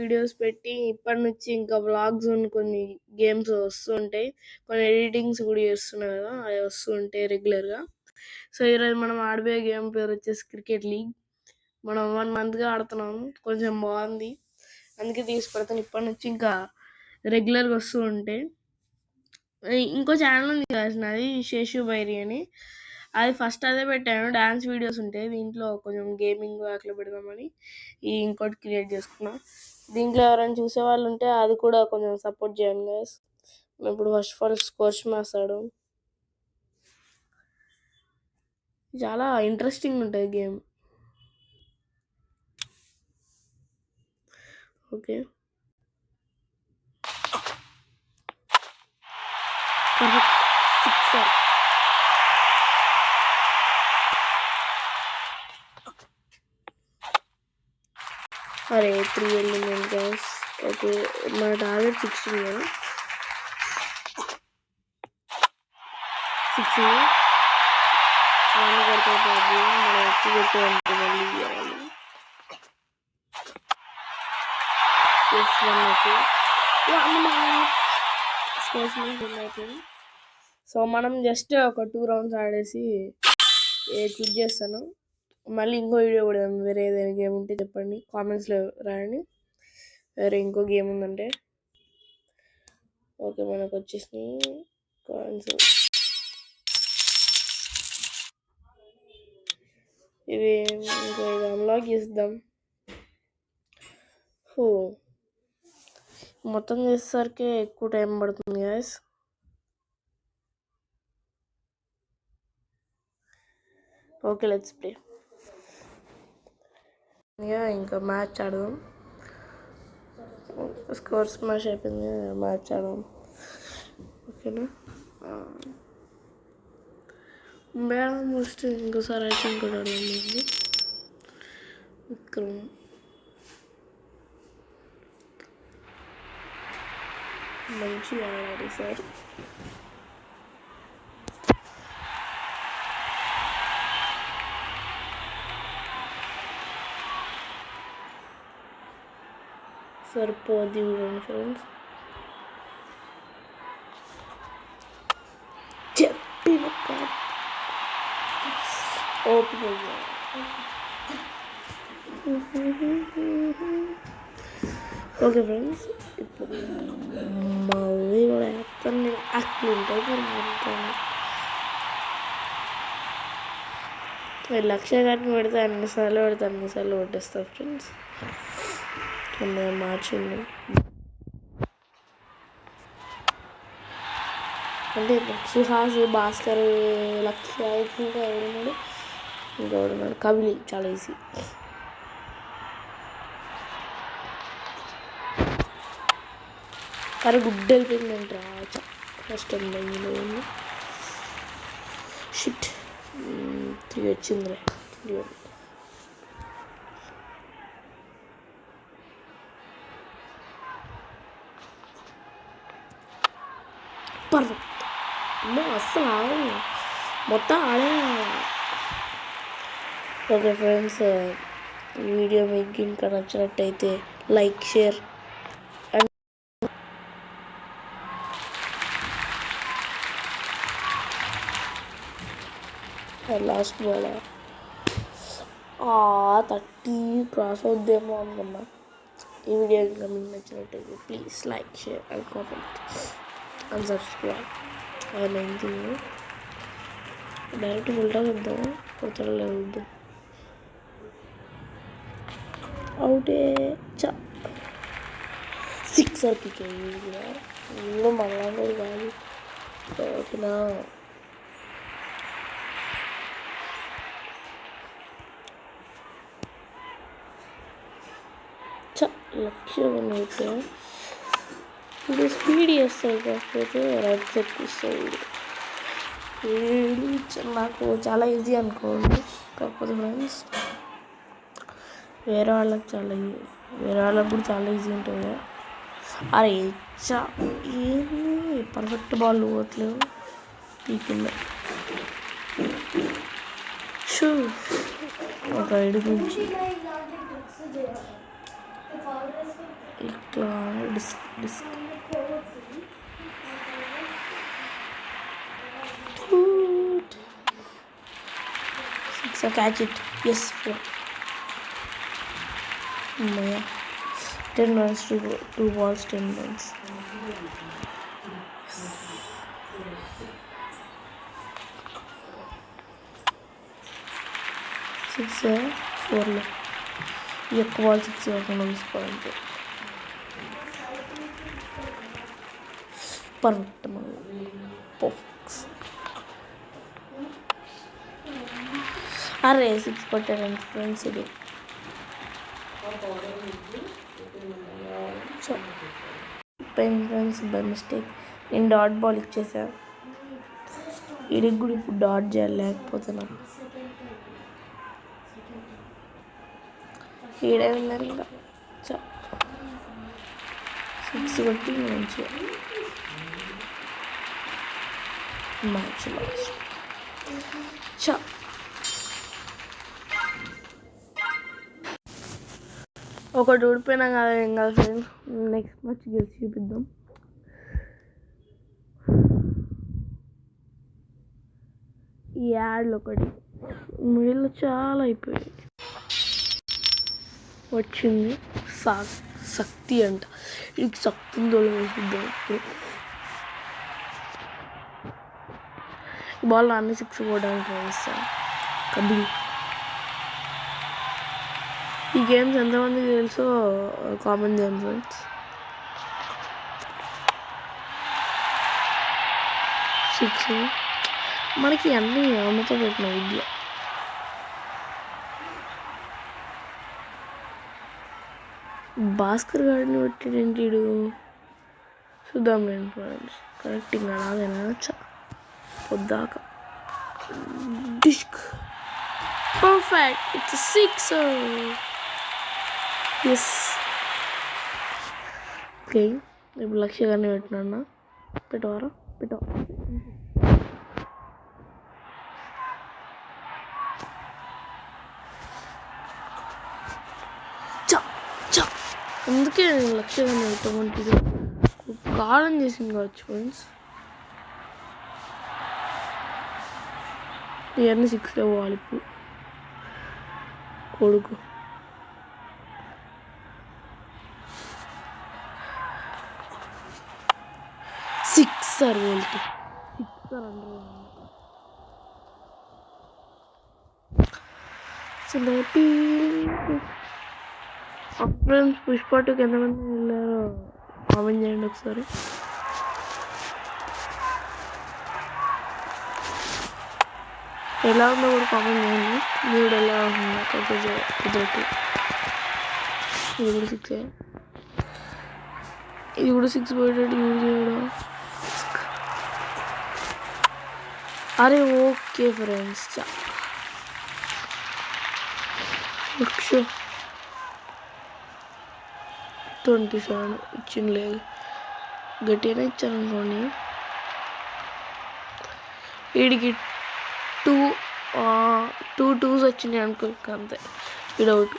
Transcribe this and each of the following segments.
Videos పెట్టి ఇప్పటి నుంచి ఇంకా వ్లాగ్స్ కొన్ని గేమ్స్ వస్తుంటాయి, కొన్ని ఎడిటింగ్స్ కూడా చేస్తున్నా కదా, అవి వస్తుంటాయి రెగ్యులర్గా. సో ఈరోజు మనం ఆడబోయే గేమ్ పేరు వచ్చేసి క్రికెట్ లీగ్. మనం 1 మంత్గా ఆడుతున్నాము, కొంచెం బాగుంది, అందుకే తీసి పెడతాను. ఇప్పటి నుంచి ఇంకా రెగ్యులర్గా వస్తూ ఉంటాయి. ఇంకో ఛానల్ ఉంది కదా నాది, శేషు బైరి అని, అది ఫస్ట్ అదే పెట్టాను. డాన్స్ వీడియోస్ ఉంటాయి దీంట్లో, కొంచెం గేమింగ్ అట్లా పెడదామని ఇంకోటి క్రియేట్ చేసుకున్నా. దీంట్లో ఎవరైనా చూసే వాళ్ళు ఉంటే అది కూడా కొంచెం సపోర్ట్ చేయండి గైస్. ఇప్పుడు ఫస్ట్ ఆఫ్ ఆల్ స్కోర్స్ మాస్తాడు, చాలా ఇంట్రెస్టింగ్ ఉంటుంది గేమ్. Okay, sixer. అరే 3 వెళ్ళింది గైస్. ఓకే, మన టార్గెట్ 16 కదా, 6 1 కొడుతుంది. మనం ఎక్కువ కొట్టే మళ్ళీ ఇవ్వాలి. సో మనం జస్ట్ ఒక 2 రౌండ్స్ ఆడేసి క్విట్ చేస్తాను. మళ్ళీ ఇంకో వీడియో కూడా వేరే ఏదైనా గేమ్ ఉంటే చెప్పండి, కామెంట్స్లో రాయండి. వేరే ఇంకో గేమ్ ఉందంటే. ఓకే, మనకు వచ్చేసి కాయిన్స్ ఇవి, ఇంకా ఇది అన్లాక్ చేద్దాం. మొత్తం చేసేసరికి ఎక్కువ టైం పడుతుంది గైస్. Okay, let's play. ఇంకా మ్యాచ్ ఆడదాం. స్కోర్ స్మాష్ అయిపోయింది, మ్యాచ్ ఆడదాం. ఓకేనా, ఆల్మోస్ట్ ఇంకోసారి అయితే ఇంకోటి ఆడదాం. విక్రమ్ మంచి ఆడాలి సార్. సరిపోద్ది ఫ్రెండ్స్, చెప్పి ఓపిక. ఓకే ఫ్రెండ్స్, ఇప్పుడు మళ్ళీ కూడా వేస్తాను. అట్లా ఉంటుంది. లక్ష్య గారిని పెడితే అన్నిసార్లు కొట్టేస్తారు ఫ్రెండ్స్. మార్చింది అంటే సుహాస్, భాస్కర్, లక్ష్య, ఇంకా ఎవడున్నాడు కబిలి, చాలా ఈజీ. అరే గుడ్ వెళ్ళిపోయిందంటరా, కష్టం ఉంది. షిట్, 3 వచ్చిందిరే. పర్ఫెక్ట్, అస్సలు ఆడను, మొత్తం ఆడే. ఓకే ఫ్రెండ్స్, ఈ వీడియో మీకు ఇంకా నచ్చినట్టయితే like, share and last ball 30 cross అవుద్దేమో అనుకున్నా. ఈ వీడియో ఇంకా మీకు నచ్చినట్టయితే please like, share and comment and subscribe. Direct full talk వద్దాం, కొత్తలో లేదు అవుటే. 6 పికే కూడా మళ్ళా కాదు. ఓకేనా, లక్ష్యం అయితే ఇది స్పీడ్ చేస్తాడు, కాకపోతే రైట్ తెప్పిస్తాడు. నాకు చాలా ఈజీ అనుకోండి, కాకపోతే ఫ్రెండ్స్ వేరే వాళ్ళకి కూడా చాలా ఈజీ ఉంటుంది కదా. అరే ఏంది పర్ఫెక్ట్ బాల్ పోవట్లేదు, పీకింది. ఒక 5 నుంచి ఇట్లా డిస్క్ డిస్క్ సిక్స్ క్యాచ్ ఇట్ ఎస్ 4 అమ్మయ్య 10 runs to go 2 balls 10 runs six 4లో ఈ ఒక్క బాల్ 6 కాకుండా తీసుకోవాలంటే పర్ఫెక్ట్ మళ్ళీ పర్ఫెక్ట్ అరే 6 కొట్టారండి ఫ్రెండ్స్ ఇది 10 runs బై మిస్టేక్ నేను డాట్ బాల్ ఇచ్చేసా ఇడికి కూడా ఇప్పుడు డాట్ చేయాలి లేకపోతే నాకు ఈడే ఉన్నారు ఇంకా 6 కొట్టి మంచిగా మ్యాచ్ లాస్ట్ ఒకటి ఓడిపోయినా కదా ఏం కాదు ఫ్రెండ్స్ నెక్స్ట్ మ్యాచ్ గెలిచి చూపిద్దాం ఈ యాడ్లు ఒకటి మిడిల్లో చాలా అయిపోయాయి వచ్చింది శక్తి అంట ఇది శక్తిని తొలగిద్దాం ఇప్పుడు బాల్ అన్ని 6 కొట్టడానికి ట్రై చేస్తాను కబడ్డీ ఈ గేమ్స్ ఎంతమందికి తెలుసో కామెంట్ చేయండి ఫ్రెండ్స్ 6 మనకి అన్నీ అమ్మతో పెట్టిన విద్య భాస్కర్ గారిని పెట్టేటంటి చూద్దాం నేను ఫ్రెండ్స్ కరెక్టింగ్ అలాగైనా పొద్దాక డిస్క్ పర్ఫెక్ట్ ఇట్స్ 6 ఎస్ ఓకే ఇప్పుడు లక్ష్య గారిని పెట్టినా పెట్టవారా పెట్టవ అందుకే నేను లక్ష్యంగా పెట్టమంటుంది కాలం చేసింది కావచ్చు ఫ్రెండ్స్ ఇవన్నీ 6లో పోవాలి ఇప్పుడు కొడుకు 6 బోల్కి 6 అంటారు ఫ్రెండ్స్ పుష్ప 2కి ఎంతమంది వెళ్ళారో కామెంట్ చేయండి ఒకసారి ఎలా ఉందో కూడా కామెంట్ చేయండి మీరు ఎలా ఉందో కుదరట్టు ఇది కూడా 6 ఇది కూడా 6 పోయేటట్టు యూజ్ చేయడం అరే ఓకే ఫ్రెండ్స్ లక్ష 27 ఇచ్చింది లేదు గట్టిగానే ఇచ్చాను అనుకోండి వీడికి 2 2s వచ్చినాయి అనుకో అంతే విడౌట్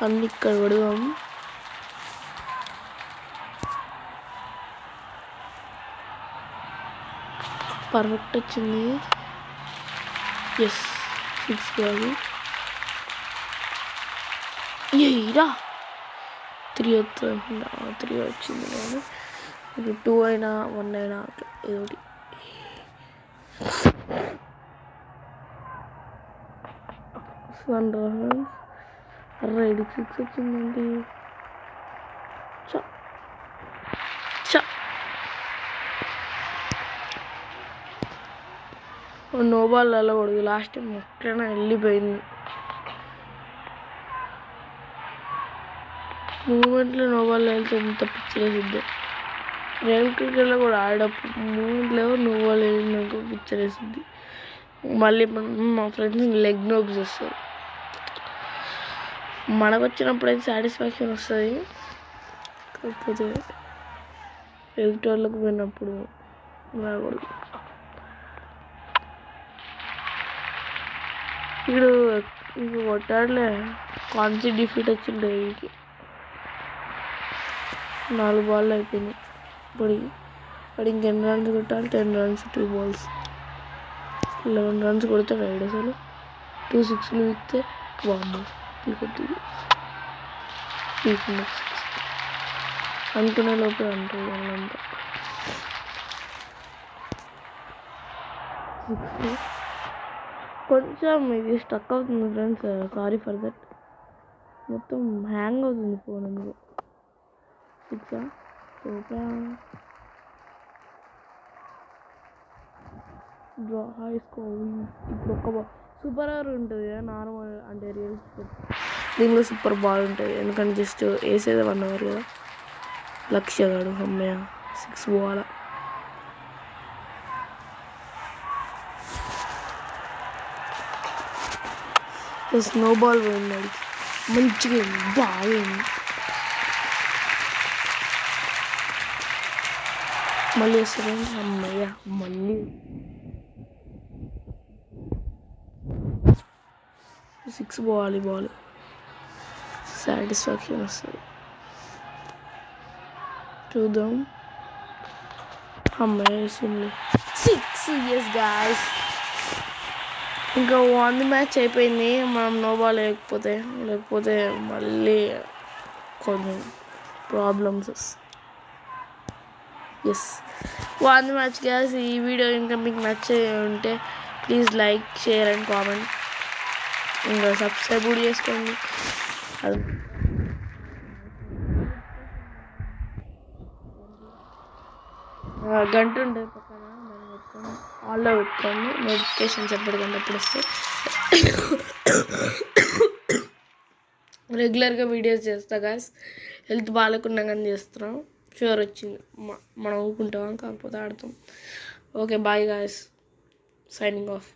అన్ని ఇక్కడ పడదాం పర్ఫెక్ట్ వచ్చింది ఎస్ 6 కాదు ఏరా 3 వస్తుంది 3 వచ్చింది నేను ఇప్పుడు 2 అయినా 1 అయినా ఏదోటి అరే ఇది 6 వచ్చిందండి నో బాల్ వెళ్ళకూడదు లాస్ట్ టైం ఎక్కడైనా వెళ్ళిపోయింది మూమెంట్లో నో బాల్ వెళ్తే ఎంత పిచ్చరేసిద్ది రియల్ క్రికెట్లో కూడా ఆడేటప్పుడు మూమెంట్లో నో బాల్ వెళ్ళినాక పిచ్చరేసిద్ది మళ్ళీ మా ఫ్రెండ్స్ లెగ్ నోబ్స్ వస్తారు మనకు వచ్చినప్పుడు అయితే సాటిస్ఫాక్షన్ వస్తుంది కాకపోతే ఎదుటి వాళ్ళకు పోయినప్పుడు రాకూడదు ఇప్పుడు ఇంక కొట్టాడులే కాన్సీ డిఫీట్ వచ్చిండే వీడికి 4 బాల్ అయిపోయినాయి. ఇప్పుడు ఇంకెన్ని రన్స్ కొట్టాలి? 10 రన్స్ 2 balls, 11 runs కొడతాడు రైడ్. అసలు 2 6లు విక్తే వామ్మో పీకింది అనుకునే లోపే అంటారు వాళ్ళంతా. 6 కొంచెం ఇది స్టక్ అవుతుంది ఫ్రెండ్స్, సారీ ఫర్ దట్. మొత్తం హ్యాంగ్ అవుతుంది ఫోన్ అందులో. 6 డ్రా హై స్కోర్. ఇప్పుడు ఒక సూపర్ ఓవర్ ఉంటుంది కదా నార్మల్, అంటే రియల్ దీనిలో సూపర్ బాల్ ఉంటుంది. ఎందుకంటే జస్ట్ వేసేది 1 over కదా. లక్ష్య గాడు అమ్మయ్య 6 పోవాలా. స్నో బాల్ పోయింది వాడికి, మంచిగా బాగా మళ్ళీ వేస్తారు. అమ్మయ్య మళ్ళీ 6 పోవాలి. బాల్ సాటిస్ఫాక్షన్ వస్తుంది. చూద్దాం. అమ్మాయి వేసింది 6. ఎస్ గాయ్స్, ఇంకా 1 మ్యాచ్ అయిపోయింది. మనం నో బాల్ లేకపోతే మళ్ళీ కొంచెం ప్రాబ్లమ్స్ వస్తాయి. Yes 1 match guys. ఈ వీడియో ఇంకా మీకు నచ్చే ఉంటే please like, share and comment. ఇంకా సబ్స్క్రైబ్ కూడా చేసుకోండి. అది గంట ఉంటుంది పక్కన, దాన్ని పెట్టుకొని ఆన్లో పెట్టుకోండి. నోటిఫికేషన్స్ ఎప్పటికంటే ఎప్పుడు వస్తాయి. రెగ్యులర్గా వీడియోస్ చేస్తా గాయస్. హెల్త్ బాగాలేకున్నా కానీ చేస్తున్నాం. ఫీవర్ వచ్చింది, మనం ఊరుకుంటాం, కాకపోతే ఆడతాం. Okay bye guys, signing of.